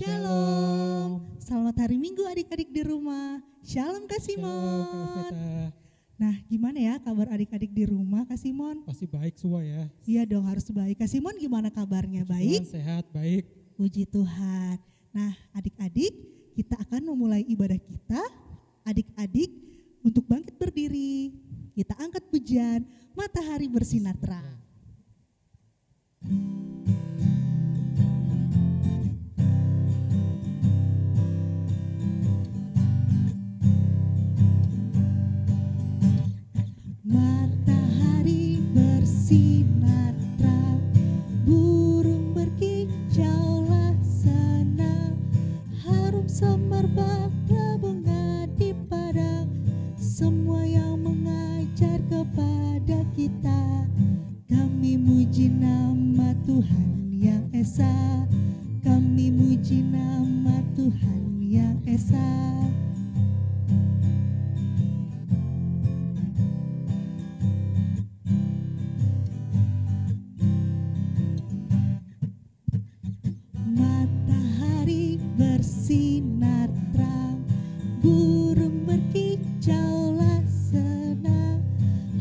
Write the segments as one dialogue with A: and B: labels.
A: Shalom.
B: Shalom.
A: Selamat hari Minggu adik-adik di rumah. Shalom Kak
B: Shalom
A: Simon.
B: Kak Veta.
A: Nah, gimana ya kabar adik-adik di rumah Kak Simon?
B: Pasti baik semua ya.
A: Iya dong, harus baik. Kak Simon gimana kabarnya?
B: Puji
A: Baik?
B: Tuhan, sehat, baik.
A: Puji Tuhan. Nah, adik-adik, kita akan memulai ibadah kita. Adik-adik, untuk bangkit berdiri, kita angkat pujian Matahari Bersinar Terang. Matahari bersinar terang, burung berkicaulah senang, harum semerbak bunga di padang, semua yang mengajar kepada kita. Kami muji nama Tuhan yang Esa, kami muji nama Tuhan yang Esa. Matahari bersinar terang, burung berkicaulah senang,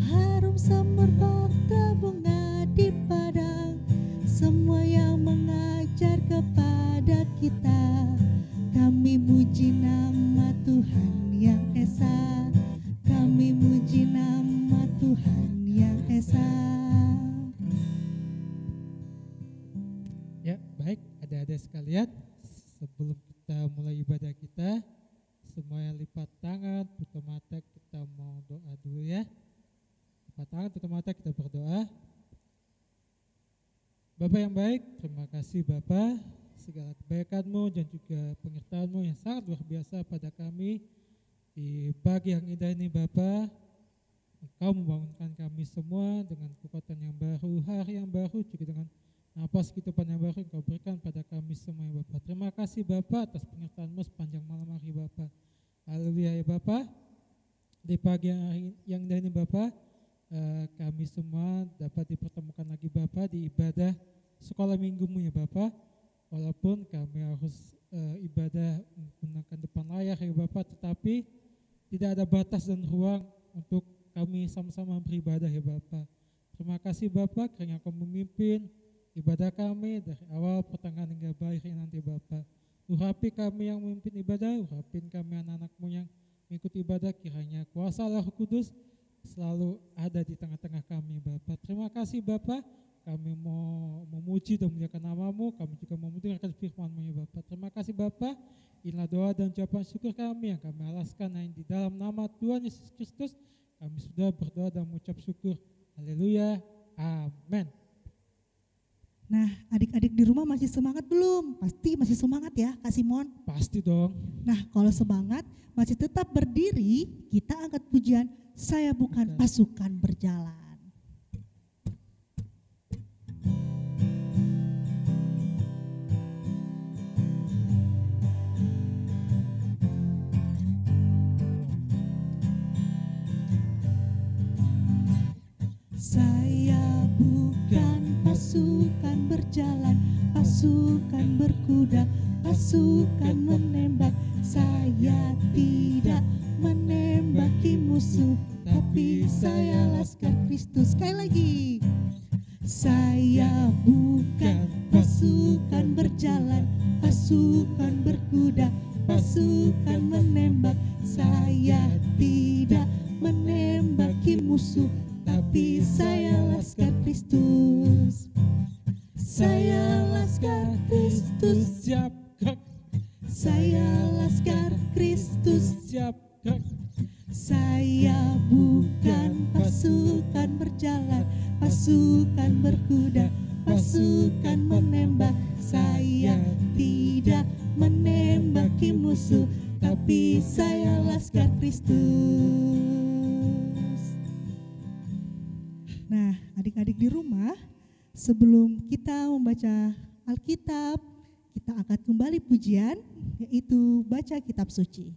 A: harum semerbak bunga di padang, semua yang mengajar kepada kita. Kami muji nama Tuhan yang Esa, kami muji nama Tuhan yang Esa.
B: Ya, baik adik-adik sekalian. Sebelum kita mulai ibadah kita, semuanya lipat tangan, tutup mata, kita mau doa dulu ya. Lipat tangan, tutup mata, kita berdoa. Bapak yang baik, terima kasih Bapak, segala kebaikan-Mu dan juga penyertaan-Mu yang sangat luar biasa pada kami. Di pagi yang indah ini Bapak, Engkau membangunkan kami semua dengan kekuatan yang baru, hari yang baru, juga dengan napas kehidupan yang baru Engkau berikan pada kami semua ya Bapak. Terima kasih Bapak atas penyertaan-Mu sepanjang malam hari Bapak. Haleluya ya Bapak. Di pagi yang indah ini Bapak, kami semua dapat dipertemukan lagi Bapak di ibadah sekolah minggu-Mu ya Bapak. Walaupun kami harus ibadah menggunakan depan layar ya Bapak, tetapi tidak ada batas dan ruang untuk kami sama-sama beribadah ya Bapak. Terima kasih Bapak karena Engkau memimpin ibadah kami dari awal pertengahan hingga akhir nanti Bapak. Urapi kami yang memimpin ibadah, urapin kami anak-anak-Mu yang mengikuti ibadah, kiranya kuasa Roh Kudus selalu ada di tengah-tengah kami Bapak. Terima kasih Bapak, kami mau memuji dan memuliakan nama-Mu, kami juga mau mendengarkan firman-Mu ya Bapak. Terima kasih Bapak, inilah doa dan ucapan syukur kami yang kami alaskan hanya di dalam nama Tuhan Yesus Kristus. Kami sudah berdoa dan mengucap syukur. Haleluya, amin.
A: Nah, adik-adik di rumah masih semangat belum? Pasti masih semangat ya, Kak Simon?
B: Pasti dong.
A: Nah, kalau semangat masih tetap berdiri, kita angkat pujian Saya Bukan Pasukan Berjalan. Saya bukan pasukan berjalan, pasukan berkuda, pasukan menembak. Saya tidak menembaki musuh, tapi saya laskar Kristus. Sekali lagi. Saya bukan pasukan berjalan, pasukan berkuda, pasukan menembak. Saya tidak menembaki musuh, tapi saya laskar Kristus. Saya laskar Kristus.
B: Siap gerak.
A: Saya laskar Kristus.
B: Siap gerak.
A: Saya bukan pasukan berjalan, pasukan berkuda, pasukan menembak. Saya tidak menembaki musuh, tapi saya laskar Kristus. Nah, adik-adik di rumah, sebelum kita membaca Alkitab, kita angkat kembali pujian, yaitu baca kitab suci.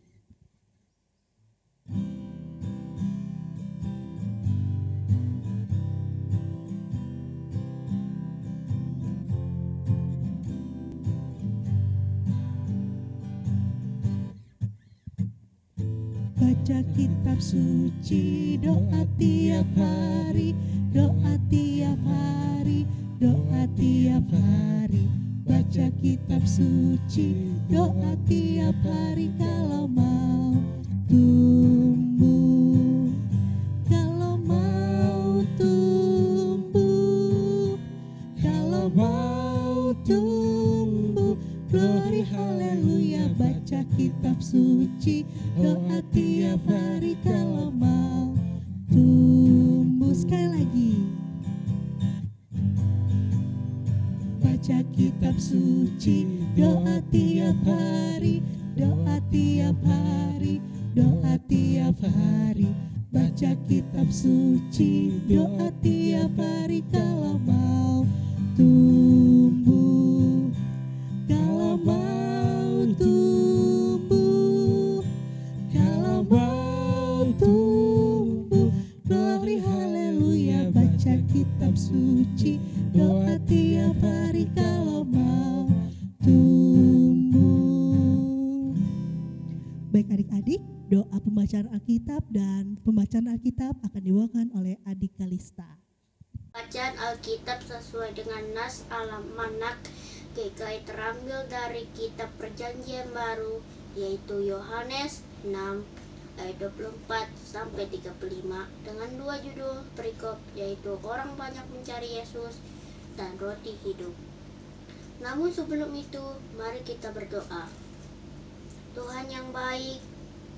A: baca kitab suci, doa tiap hari, doa tiap hari, doa tiap hari. Baca kitab suci, doa tiap hari kalau mau tumbuh, kalau mau tumbuh, kalau mau tumbuh. Glory haleluya, baca kitab suci, doa tiap hari kalau mau tumbuh. Sekali lagi. Baca kitab suci, doa tiap hari, doa tiap hari, doa tiap hari. Baca kitab suci, doa tiap hari kalau mau tumbuh, kalau mau tumbuh, kalau mau tumbuh. Glory haleluya, baca kitab suci, doa tiap hari kalau mau tumbuh. Baik adik-adik, doa pembacaan Alkitab dan pembacaan Alkitab akan dibawakan oleh adik Kalista.
C: Bacaan Alkitab sesuai dengan nas Almanak GKI terambil dari kitab Perjanjian Baru, yaitu Yohanes 6 ayat 24 sampai 35 dengan dua judul perikop, yaitu orang banyak mencari Yesus dan roti hidup. Namun sebelum itu, mari kita berdoa. Tuhan yang baik,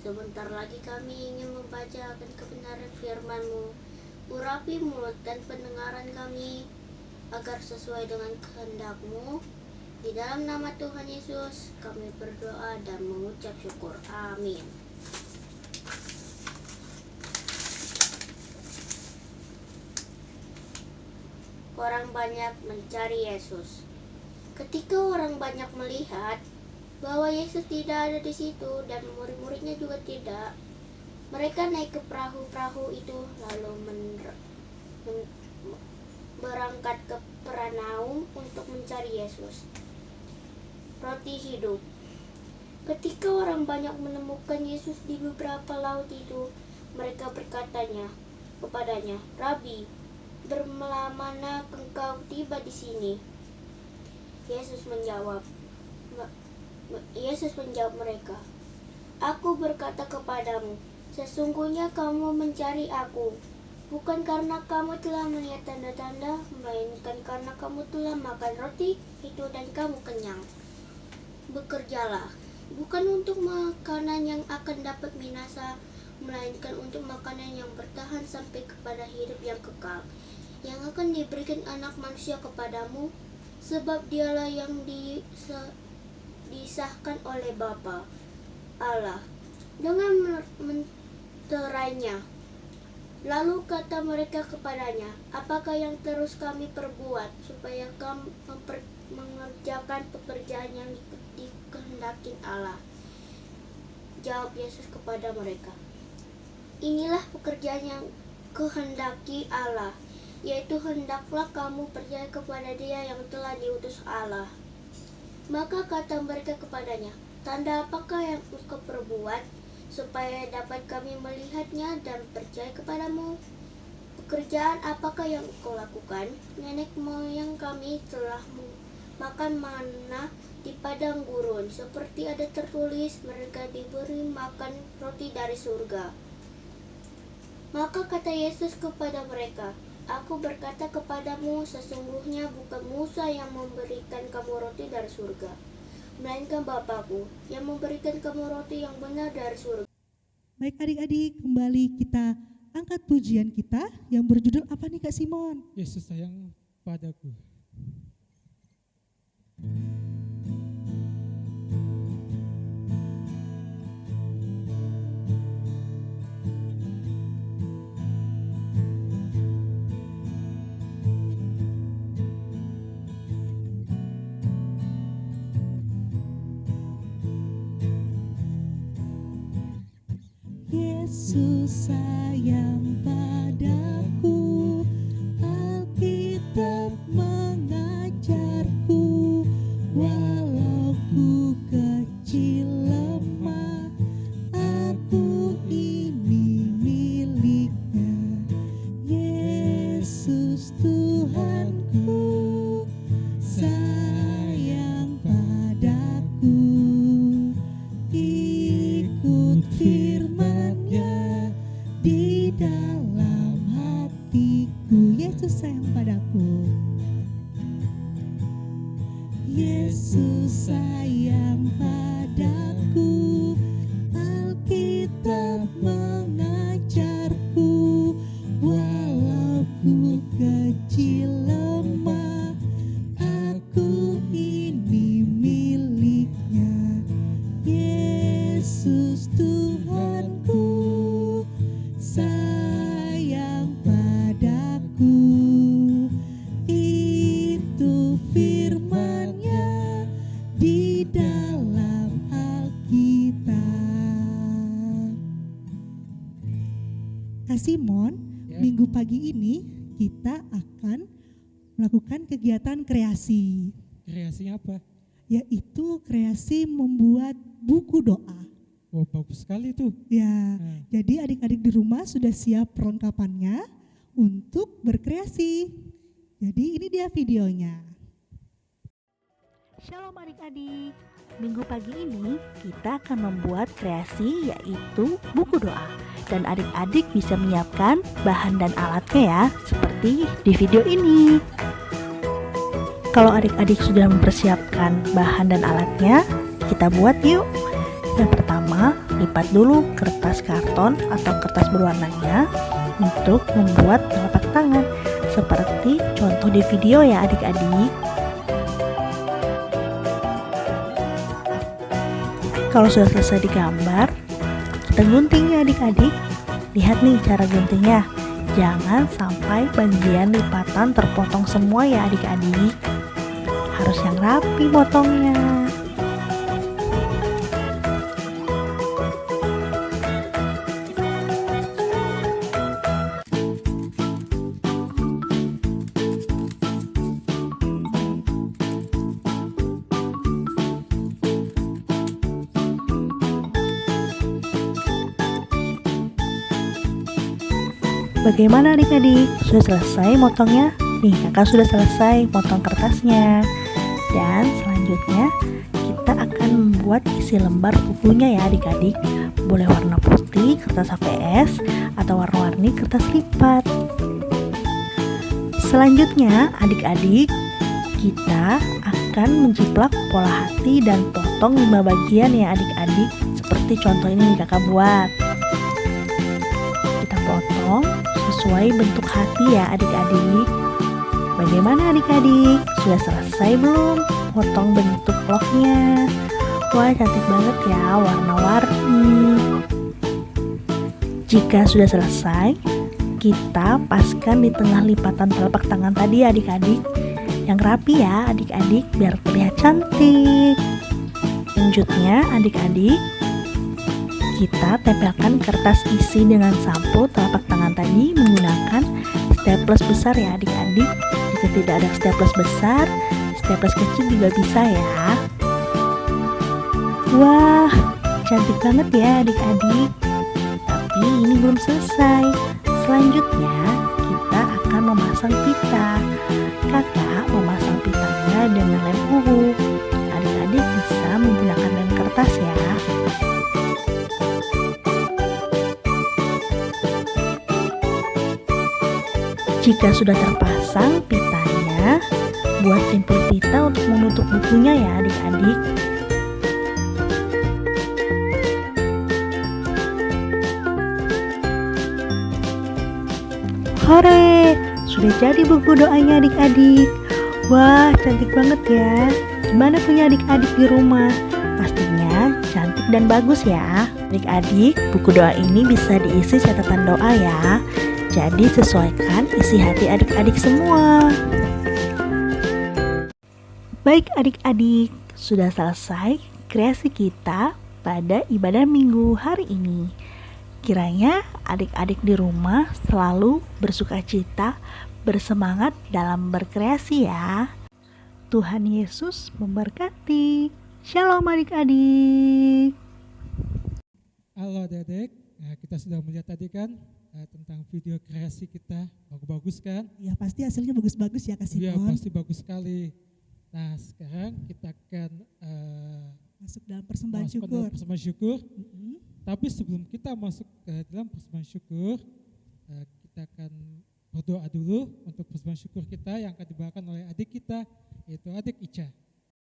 C: sebentar lagi kami ingin membaca akan kebenaran firman-Mu. Urapi mulut dan pendengaran kami agar sesuai dengan kehendak-Mu. Di dalam nama Tuhan Yesus kami berdoa dan mengucap syukur. Amin. Orang banyak mencari Yesus. Ketika orang banyak melihat bahwa Yesus tidak ada di situ dan murid-muridnya juga tidak, mereka naik ke perahu-perahu itu lalu berangkat ke Peranaum untuk mencari Yesus. Roti hidup. Ketika orang banyak menemukan Yesus di beberapa laut itu, mereka berkatanya kepadanya, "Rabi, bermana engkau tiba di sini?" Yesus menjawab mereka, "Aku berkata kepadamu, sesungguhnya kamu mencari aku, bukan karena kamu telah melihat tanda-tanda, melainkan karena kamu telah makan roti itu dan kamu kenyang. Bekerjalah, bukan untuk makanan yang akan dapat binasa, melainkan untuk makanan yang bertahan sampai kepada hidup yang kekal, yang akan diberikan Anak Manusia kepadamu, sebab dialah yang disahkan oleh Bapa Allah." Dengan menterainya, lalu kata mereka kepadanya, "Apakah yang terus kami perbuat supaya kami mengerjakan pekerjaan yang dikehendaki Allah?" Jawab Yesus kepada mereka, "Inilah pekerjaan yang kehendaki Allah, yaitu hendaklah kamu percaya kepada Dia yang telah diutus Allah." Maka kata mereka kepadanya, "Tanda apakah yang engkau perbuat, supaya dapat kami melihatnya dan percaya kepadamu? Pekerjaan apakah yang engkau lakukan? Nenek moyang kami telah makan mana di padang gurun, seperti ada tertulis, mereka diberi makan roti dari surga." Maka kata Yesus kepada mereka, "Aku berkata kepadamu, sesungguhnya bukan Musa yang memberikan kamu roti dari surga, melainkan Bapa-Ku yang memberikan kamu roti yang benar dari surga."
A: Baik adik-adik, kembali kita angkat pujian kita yang berjudul apa nih Kak Simon?
B: Yesus sayang padaku.
A: Yesus sayang padaku, Alkitab mengajarku, walau ku kecil lemah, aku aku. Yesus sayang padaku, Alkitab mengajarku, walau ku kecil lemah, aku ini miliknya. Yesus Tuhanku, sayang padaku. Itu firman-Nya di dalam Alkitab. Kak Simon,
B: Ya.
A: minggu pagi ini kita akan melakukan kegiatan kreasi,
B: Kreasinya apa?
A: yaitu kreasi membuat buku doa.
B: Oh, bagus sekali tuh.
A: Ya,
B: Nah,
A: jadi adik-adik di rumah sudah siap perlengkapannya untuk berkreasi. Jadi ini dia videonya.
D: Shalom adik-adik, minggu pagi ini kita akan membuat kreasi yaitu buku doa. Dan adik-adik bisa menyiapkan bahan dan alatnya ya, seperti di video ini. Kalau adik-adik sudah mempersiapkan bahan dan alatnya, kita buat yuk. Yang pertama, lipat dulu kertas karton atau kertas berwarnanya untuk membuat telapak tangan, seperti contoh di video ya adik-adik. Kalau sudah selesai digambar, kita gunting ya adik-adik. Lihat nih cara guntingnya. Jangan sampai bagian lipatan terpotong semua ya adik-adik. Harus yang rapi potongnya. Bagaimana adik-adik? Sudah selesai motongnya? Nih, kakak sudah selesai motong kertasnya. Dan selanjutnya kita akan membuat isi lembar bukunya ya adik-adik. Boleh warna putih, kertas HVS, atau warna-warni kertas lipat. Selanjutnya adik-adik, kita akan menjiplak pola hati dan potong 5 bagian ya adik-adik. Seperti contoh ini yang kakak buat. Kita potong sesuai bentuk hati ya adik-adik. Bagaimana adik-adik? Sudah selesai belum potong bentuk vlognya? Wah, cantik banget ya, warna-warni. Jika sudah selesai, kita paskan di tengah lipatan telapak tangan tadi ya adik-adik. Yang rapi ya adik-adik biar terlihat cantik. Selanjutnya adik-adik, kita tempelkan kertas isi dengan sampul telapak tangan tadi menggunakan staples besar ya adik-adik. Jika tidak ada staples besar, staples kecil juga bisa ya. Wah, cantik banget ya adik-adik. Tapi ini belum selesai. Selanjutnya kita akan memasang pita. Kakak memasang pitanya dengan lem UV. Adik-adik bisa menggunakan lem kertas ya. Jika sudah terpasang pitanya, buat simpul pita untuk menutup bukunya ya adik-adik. Hore, sudah jadi buku doanya adik-adik. Wah, cantik banget ya. Gimana punya adik-adik di rumah? Pastinya cantik dan bagus ya. Adik-adik, buku doa ini bisa diisi catatan doa ya. Jadi sesuaikan isi hati adik-adik semua. Baik adik-adik, sudah selesai kreasi kita pada ibadah minggu hari ini. Kiranya adik-adik di rumah selalu bersukacita, bersemangat dalam berkreasi ya. Tuhan Yesus memberkati. Shalom adik-adik.
B: halo adik-adik. Nah, kita sudah melihat tadi kan tentang video kreasi kita, bagus-bagus kan?
A: Ya pasti hasilnya bagus-bagus ya Kak
B: Iya,
A: Simon.
B: pasti bagus sekali. Nah, sekarang kita akan
A: Masuk dalam persembahan
B: masuk ke
A: syukur.
B: dalam persembahan syukur.
A: Mm-mm.
B: Tapi sebelum kita masuk ke dalam persembahan syukur, kita akan berdoa dulu untuk persembahan syukur kita yang akan dibawakan oleh adik kita, yaitu adik Ica.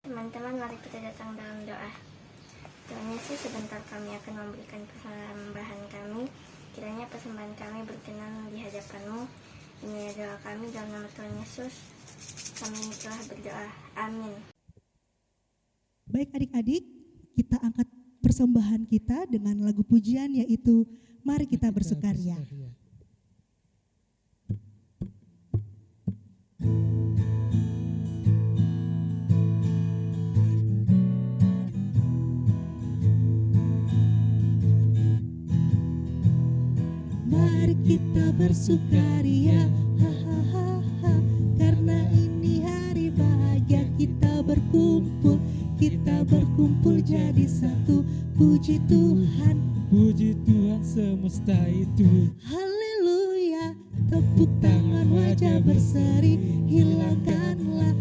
E: Teman-teman, mari kita datang dalam doa. Tuhan Yesus, sebentar kami akan memberikan persembahan kami. Kiranya persembahan kami berkenan di hadapan-Mu. Ini doa kami dalam nama Tuhan Yesus. Kami telah berdoa. Amin.
A: Baik adik-adik, kita angkat persembahan kita dengan lagu pujian yaitu Mari Kita Bersukaria. Mari kita bersukaria, ha ha ha ha, karena ini hari bahagia kita berkumpul jadi satu. Puji Tuhan,
B: Puji Tuhan semesta itu.
A: haleluya. Tepuk tangan, wajah berseri, hilangkanlah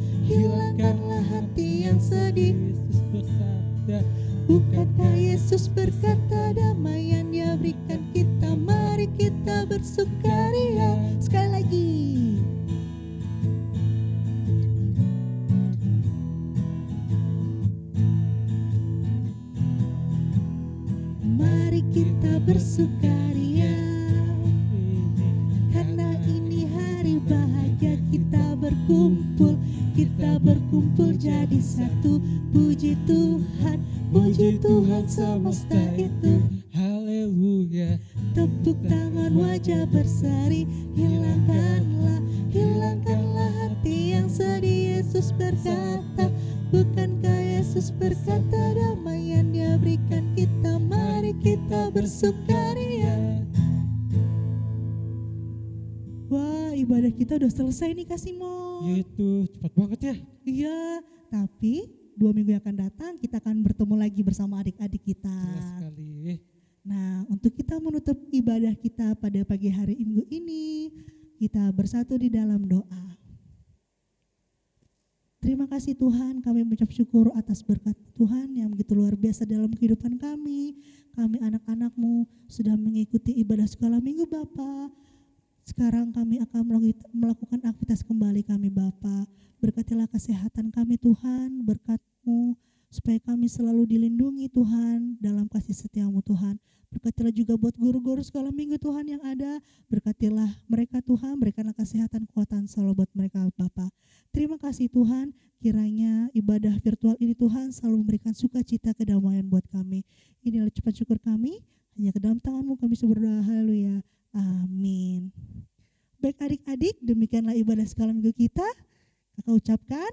A: hati yang sedih.
B: Yesus bersabda,
A: Bukankah Yesus berkata damai yang Dia berikan kita? Mari kita bersukaria. Sekali lagi. Mari kita bersukaria, karena ini hari bahagia kita berkumpul jadi satu. Puji Tuhan semesta itu.
B: haleluya.
A: Tepuk tangan, wajah berseri, hilangkanlah hati yang sedih. Yesus berkata, bukankah Yesus berkata damai yang Dia berikan kita? Mari kita bersukaria. Wah, ibadah kita udah selesai nih Kasimo.
B: Yaitu cepat banget ya.
A: Iya, tapi 2 minggu yang akan datang kita akan bertemu lagi bersama adik-adik kita.
B: Jelas sekali.
A: Nah, untuk kita menutup ibadah kita pada pagi hari minggu ini, kita bersatu di dalam doa. Terima kasih Tuhan, kami mengucap syukur atas berkat Tuhan yang begitu luar biasa dalam kehidupan kami. Kami anak-anak-Mu sudah mengikuti ibadah sekolah minggu Bapa. Sekarang kami akan melakukan aktivitas kembali kami Bapa. Berkatilah kesehatan kami Tuhan, berkat-Mu supaya kami selalu dilindungi Tuhan dalam kasih setia-Mu Tuhan. Berkatilah juga buat guru-guru sekolah minggu Tuhan yang ada. Berkatilah mereka Tuhan, berikanlah kesehatan, kekuatan selalu buat mereka Bapa. Terima kasih Tuhan, kiranya ibadah virtual ini Tuhan selalu memberikan sukacita kedamaian buat kami. Inilah cepat syukur kami, hanya ke dalam tangan-Mu kami berdoa, haleluya, amin. Baik adik-adik, demikianlah ibadah sekolah minggu kita. Kakak ucapkan,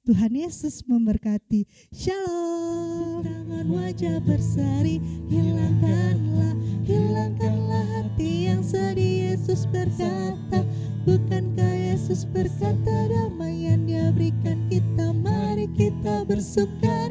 A: Tuhan Yesus memberkati. Shalom. Tangan wajah berseri, hilangkanlah hati yang sedih. Yesus berkata, bukankah Yesus berkata damai yang Dia berikan kita? Mari kita bersukaria.